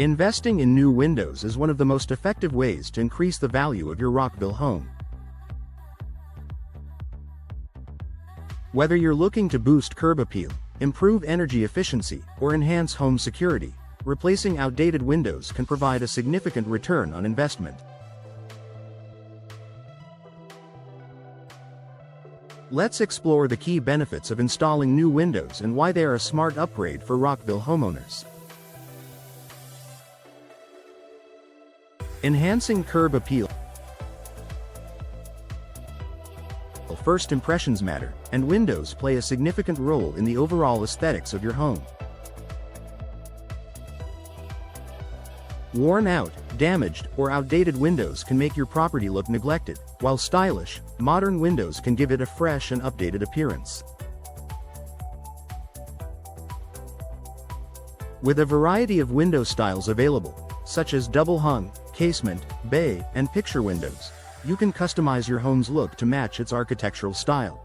Investing in new windows is one of the most effective ways to increase the value of your Rockville home. Whether you're looking to boost curb appeal, improve energy efficiency, or enhance home security, replacing outdated windows can provide a significant return on investment. Let's explore the key benefits of installing new windows and why they are a smart upgrade for Rockville homeowners. Enhancing curb appeal. First impressions matter, and windows play a significant role in the overall aesthetics of your home. Worn out, damaged, or outdated windows can make your property look neglected, while stylish, modern windows can give it a fresh and updated appearance. With a variety of window styles available, such as double-hung, casement, bay, and picture windows, you can customize your home's look to match its architectural style.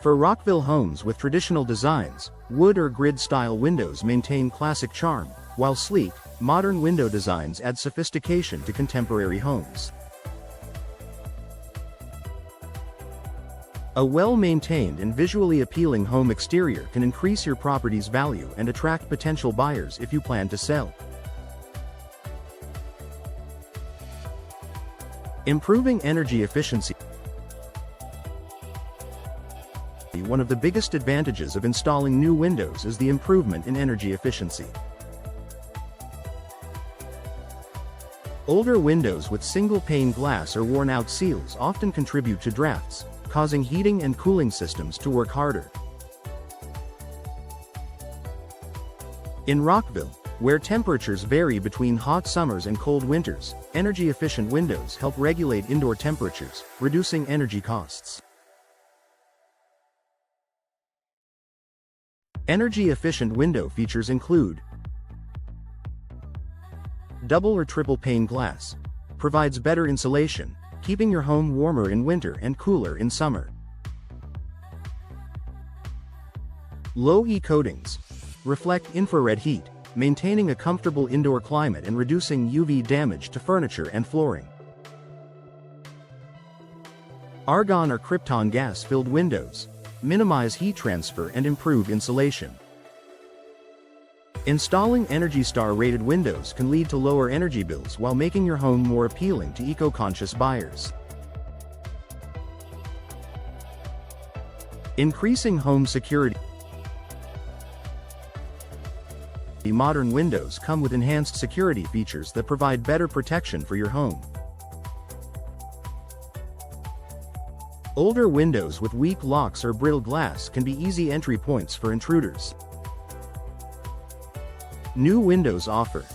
For Rockville homes with traditional designs, wood or grid-style windows maintain classic charm, while sleek, modern window designs add sophistication to contemporary homes. A well-maintained and visually appealing home exterior can increase your property's value and attract potential buyers if you plan to sell. Improving energy efficiency. One of the biggest advantages of installing new windows is the improvement in energy efficiency. Older windows with single-pane glass or worn-out seals often contribute to drafts, causing heating and cooling systems to work harder. In Rockville, where temperatures vary between hot summers and cold winters, energy-efficient windows help regulate indoor temperatures, reducing energy costs. Energy-efficient window features include double or triple pane glass. Provides better insulation, keeping your home warmer in winter and cooler in summer. Low E coatings. Reflect infrared heat, maintaining a comfortable indoor climate and reducing UV damage to furniture and flooring. Argon or krypton gas-filled windows. Minimize heat transfer and improve insulation. Installing Energy Star-rated windows can lead to lower energy bills while making your home more appealing to eco-conscious buyers. Increasing home security. Modern windows come with enhanced security features that provide better protection for your home. Older windows with weak locks or brittle glass can be easy entry points for intruders. New windows offer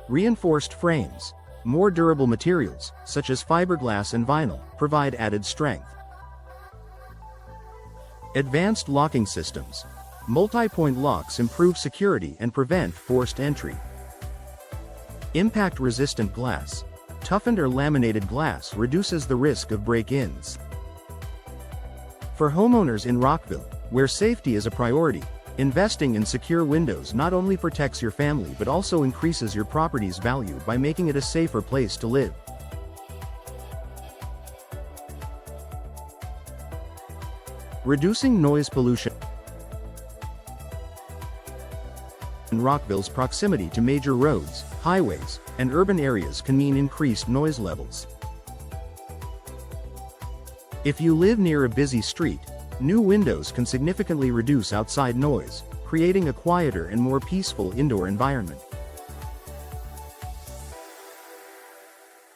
reinforced frames. More durable materials, such as fiberglass and vinyl, provide added strength. Advanced locking systems. Multi-point locks improve security and prevent forced entry. Impact-resistant glass. Toughened or laminated glass reduces the risk of break-ins. For homeowners in Rockville, where safety is a priority, investing in secure windows not only protects your family but also increases your property's value by making it a safer place to live. Reducing noise pollution. Rockville's proximity to major roads, highways, and urban areas can mean increased noise levels. If you live near a busy street, new windows can significantly reduce outside noise, creating a quieter and more peaceful indoor environment.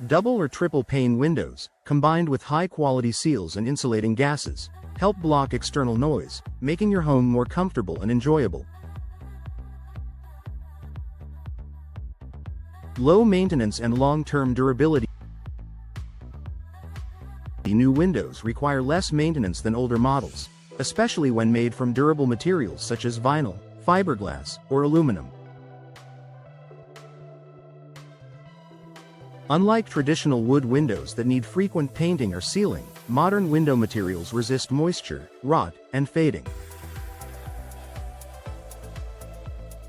Double or triple pane windows, combined with high-quality seals and insulating gases, help block external noise, making your home more comfortable and enjoyable. Low maintenance and long-term durability. New windows require less maintenance than older models, especially when made from durable materials such as vinyl, fiberglass, or aluminum. Unlike traditional wood windows that need frequent painting or sealing, Modern window materials resist moisture, rot, and fading.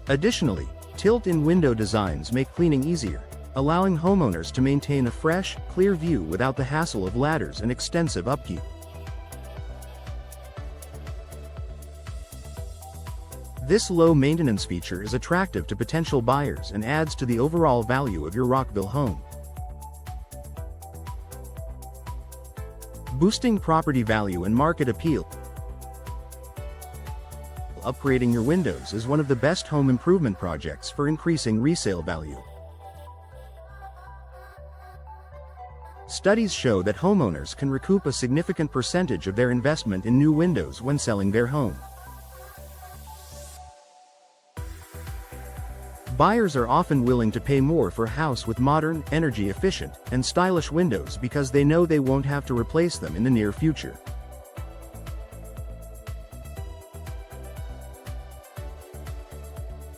Additionally, tilt-in window designs make cleaning easier, allowing homeowners to maintain a fresh, clear view without the hassle of ladders and extensive upkeep. This low-maintenance feature is attractive to potential buyers and adds to the overall value of your Rockville home. Boosting property value and market appeal. Upgrading your windows is one of the best home improvement projects for increasing resale value. Studies show that homeowners can recoup a significant percentage of their investment in new windows when selling their home. Buyers are often willing to pay more for a house with modern, energy-efficient, and stylish windows because they know they won't have to replace them in the near future.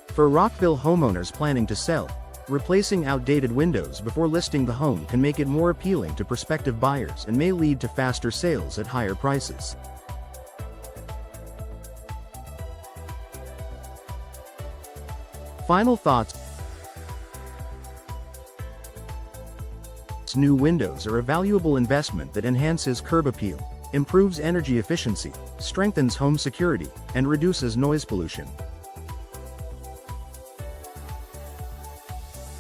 For Rockville homeowners planning to sell, replacing outdated windows before listing the home can make it more appealing to prospective buyers and may lead to faster sales at higher prices. Final thoughts. New windows are a valuable investment that enhances curb appeal, improves energy efficiency, strengthens home security, and reduces noise pollution.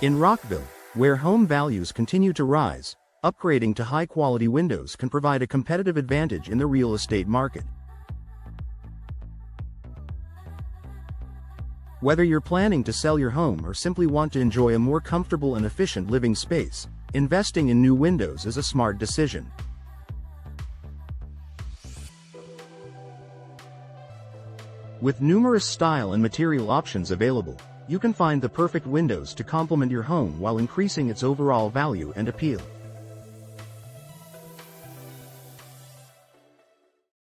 In Rockville, where home values continue to rise, upgrading to high-quality windows can provide a competitive advantage in the real estate market. Whether you're planning to sell your home or simply want to enjoy a more comfortable and efficient living space, investing in new windows is a smart decision. With numerous style and material options available, you can find the perfect windows to complement your home while increasing its overall value and appeal.